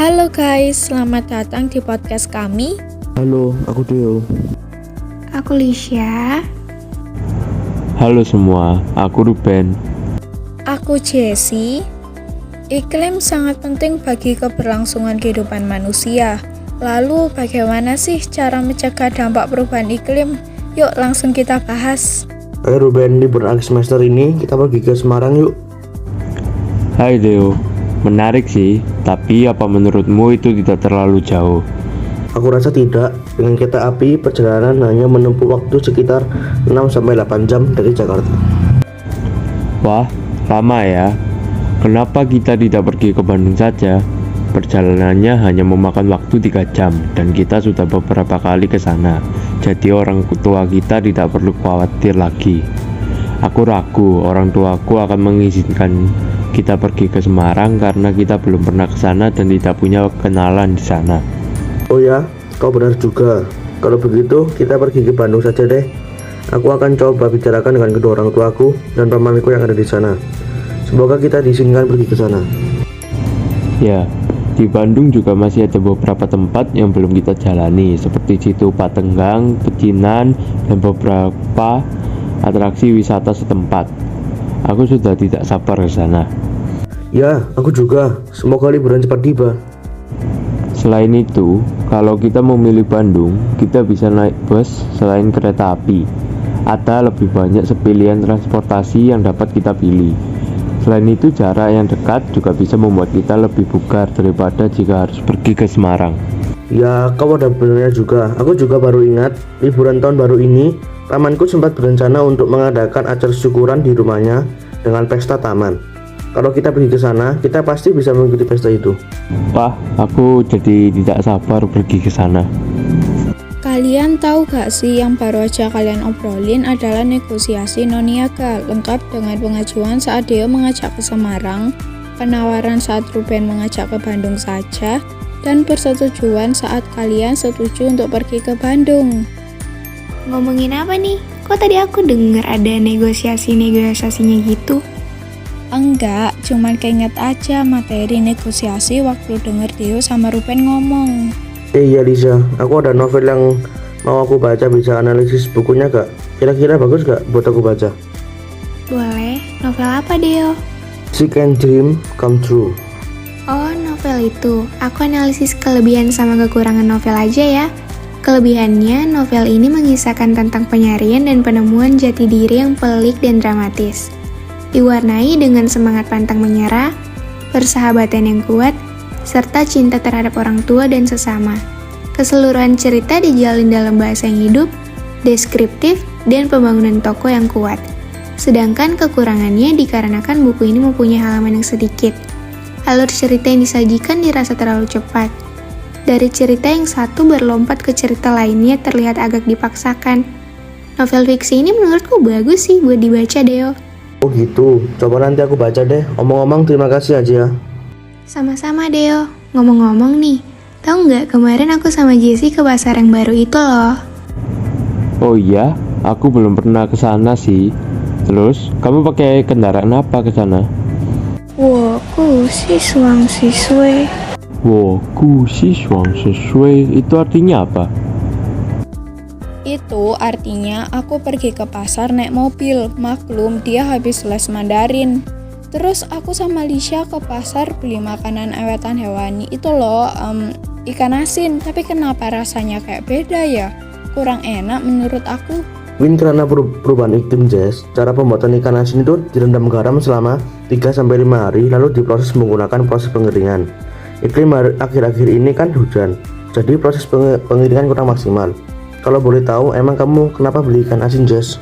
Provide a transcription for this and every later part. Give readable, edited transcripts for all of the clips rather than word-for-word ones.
Halo guys, selamat datang di podcast kami. Halo, aku Deo. Aku Lisha. Halo semua, aku Ruben. Aku Jessie. Iklim sangat penting bagi keberlangsungan kehidupan manusia. Lalu bagaimana sih cara mencegah dampak perubahan iklim? Yuk langsung kita bahas. Hai Ruben, libur akhir semester ini kita pergi ke Semarang yuk. Hai Deo, menarik sih, tapi apa menurutmu itu tidak terlalu jauh? Aku rasa tidak, dengan kereta api perjalanan hanya menempuh waktu sekitar 6-8 jam dari Jakarta. Wah, lama ya. Kenapa kita tidak pergi ke Bandung saja? Perjalanannya hanya memakan waktu 3 jam dan kita sudah beberapa kali ke sana. Jadi orang tua kita tidak perlu khawatir lagi. Aku ragu orang tuaku akan mengizinkan kita pergi ke Semarang karena kita belum pernah ke sana dan tidak punya kenalan di sana. Oh ya, kau benar juga. Kalau begitu kita pergi ke Bandung saja deh. Aku akan coba bicarakan dengan kedua orang tuaku dan pamanku yang ada di sana. Semoga kita diizinkan pergi ke sana. Ya, di Bandung juga masih ada beberapa tempat yang belum kita jalani, seperti Situ Patenggang, Pecinan, dan beberapa atraksi wisata setempat. Aku sudah tidak sabar ke sana. Ya, aku juga. Semoga liburan cepat tiba. Selain itu, kalau kita memilih Bandung, kita bisa naik bus selain kereta api. Ada lebih banyak pilihan transportasi yang dapat kita pilih. Selain itu, jarak yang dekat juga bisa membuat kita lebih bugar daripada jika harus pergi ke Semarang. Ya, kau ada benernya juga. Aku juga baru ingat, liburan tahun baru ini, pamanku sempat berencana untuk mengadakan acara syukuran di rumahnya dengan pesta taman. Kalau kita pergi ke sana, kita pasti bisa mengikuti pesta itu. Wah, aku jadi tidak sabar pergi ke sana. Kalian tahu gak sih yang baru aja kalian obrolin adalah negosiasi non-niaga, lengkap dengan pengajuan saat Deo mengajak ke Semarang, penawaran saat Ruben mengajak ke Bandung saja, dan persetujuan saat kalian setuju untuk pergi ke Bandung. Ngomongin apa nih? Kok tadi aku denger ada negosiasinya gitu? Enggak, cuman keinget aja materi negosiasi waktu denger Deo sama Ruben ngomong. Iya Lisa, aku ada novel yang mau aku baca, bisa analisis bukunya gak? Kira-kira bagus gak buat aku baca? Boleh, novel apa Deo? Seek and Dream Come True. Oh, novel itu. Aku analisis kelebihan sama kekurangan novel aja ya. Kelebihannya, novel ini mengisahkan tentang penyarian dan penemuan jati diri yang pelik dan dramatis. Diwarnai dengan semangat pantang menyerah, persahabatan yang kuat, serta cinta terhadap orang tua dan sesama. Keseluruhan cerita dijalin dalam bahasa yang hidup, deskriptif, dan pembangunan tokoh yang kuat. Sedangkan kekurangannya dikarenakan buku ini mempunyai halaman yang sedikit. Alur cerita yang disajikan dirasa terlalu cepat. Dari cerita yang satu berlompat ke cerita lainnya terlihat agak dipaksakan. Novel fiksi ini menurutku bagus sih buat dibaca, Deo. Oh gitu, coba nanti aku baca deh. Omong-omong terima kasih aja. Sama-sama, Deo. Ngomong-ngomong nih, tahu nggak kemarin aku sama Jessie ke pasar yang baru itu loh. Oh iya, aku belum pernah ke sana sih. Terus, kamu pakai kendaraan apa ke sana? 我故细爽细碎. Itu artinya apa? Itu artinya aku pergi ke pasar naik mobil, maklum dia habis les Mandarin. Terus aku sama Lisha ke pasar beli makanan ewetan hewani itu loh, ikan asin. Tapi kenapa rasanya kayak beda ya? Kurang enak menurut aku. Mungkin karena perubahan iklim, Jess. Cara pembuatan ikan asin itu direndam garam selama 3-5 hari, lalu diproses menggunakan proses pengeringan. Iklim akhir-akhir ini kan hujan, jadi proses pengeringan kurang maksimal. Kalau boleh tahu, emang kamu kenapa beli ikan asin, Jess?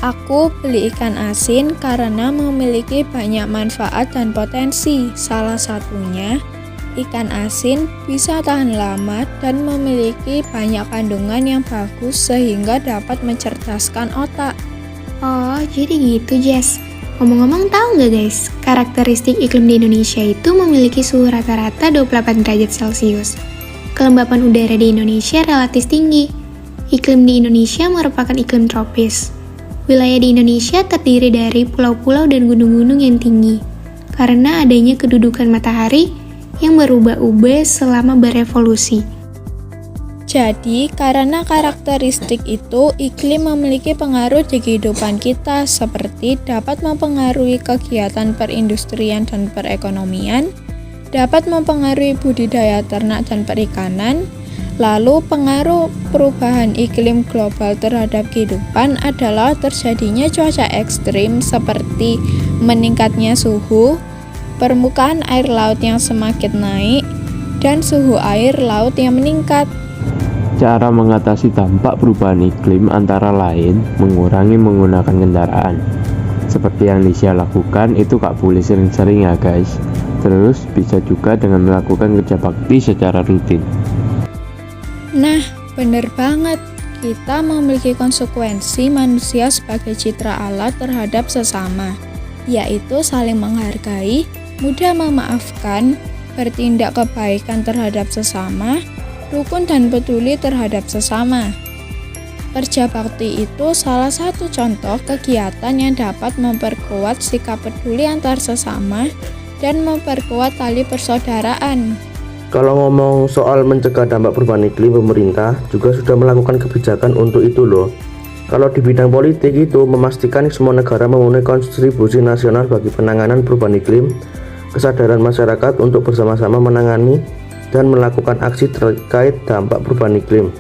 Aku beli ikan asin karena memiliki banyak manfaat dan potensi. Salah satunya, ikan asin bisa tahan lama dan memiliki banyak kandungan yang bagus sehingga dapat mencerdaskan otak. Oh, jadi gitu, Jess. Ngomong-ngomong, tahu nggak guys, karakteristik iklim di Indonesia itu memiliki suhu rata-rata 28 derajat Celcius. Kelembapan udara di Indonesia relatif tinggi. Iklim di Indonesia merupakan iklim tropis. Wilayah di Indonesia terdiri dari pulau-pulau dan gunung-gunung yang tinggi. Karena adanya kedudukan matahari, yang berubah-ubah selama berevolusi. Jadi, karena karakteristik itu, iklim memiliki pengaruh di kehidupan kita seperti dapat mempengaruhi kegiatan perindustrian dan perekonomian, dapat mempengaruhi budidaya ternak dan perikanan. Lalu, pengaruh perubahan iklim global terhadap kehidupan adalah terjadinya cuaca ekstrim seperti meningkatnya suhu, permukaan air laut yang semakin naik, dan suhu air laut yang meningkat. Cara mengatasi dampak perubahan iklim antara lain mengurangi menggunakan kendaraan. Seperti yang Lisha lakukan itu gak boleh sering-sering ya guys. Terus bisa juga dengan melakukan kerja bakti secara rutin. Nah, bener banget. Kita memiliki konsekuensi manusia sebagai citra Allah terhadap sesama, yaitu saling menghargai, mudah memaafkan, bertindak kebaikan terhadap sesama, rukun dan peduli terhadap sesama. Kerja bakti itu salah satu contoh kegiatan yang dapat memperkuat sikap peduli antar sesama dan memperkuat tali persaudaraan. Kalau ngomong soal mencegah dampak perubahan iklim, pemerintah juga sudah melakukan kebijakan untuk itu loh. Kalau di bidang politik itu memastikan semua negara memenuhi kontribusi nasional bagi penanganan perubahan iklim, kesadaran masyarakat untuk bersama-sama menangani dan melakukan aksi terkait dampak perubahan iklim,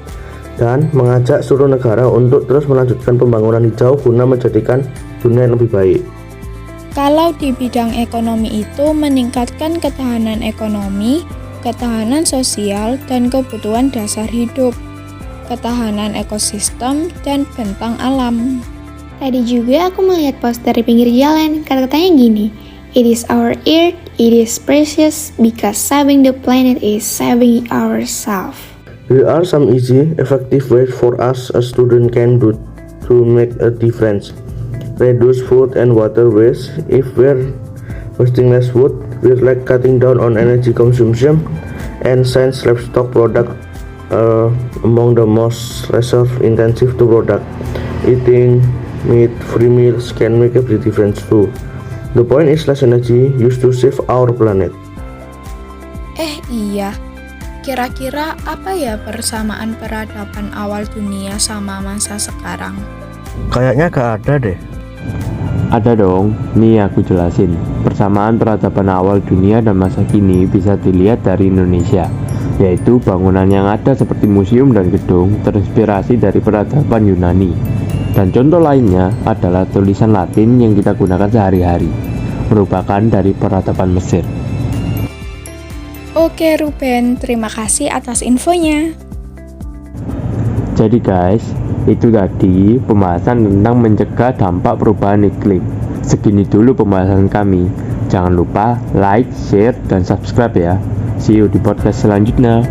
dan mengajak seluruh negara untuk terus melanjutkan pembangunan hijau guna menjadikan dunia yang lebih baik. Kalau di bidang ekonomi itu meningkatkan ketahanan ekonomi, ketahanan sosial, dan kebutuhan dasar hidup, ketahanan ekosistem, dan bentang alam. Tadi juga aku melihat poster di pinggir jalan, kata-katanya gini, "It is our earth, it is precious, because saving the planet is saving ourselves." There are some easy, effective ways for us as students can do to make a difference. Reduce food and water waste. If we're wasting less food, we're like cutting down on energy consumption, and since livestock product among the most resource-intensive to product, eating meat-free meals can make a big difference too. The point is less energy used to save our planet. Iya, kira-kira apa ya persamaan peradaban awal dunia sama masa sekarang? Kayaknya gak ada deh. Ada dong, nih aku jelasin. Persamaan peradaban awal dunia dan masa kini bisa dilihat dari Indonesia, yaitu bangunan yang ada seperti museum dan gedung terinspirasi dari peradaban Yunani. Dan contoh lainnya adalah tulisan Latin yang kita gunakan sehari-hari, merupakan dari peradaban Mesir. Oke Ruben, terima kasih atas infonya. Jadi guys, itu tadi pembahasan tentang mencegah dampak perubahan iklim. Segini dulu pembahasan kami. Jangan lupa like, share, dan subscribe ya. See you di podcast selanjutnya.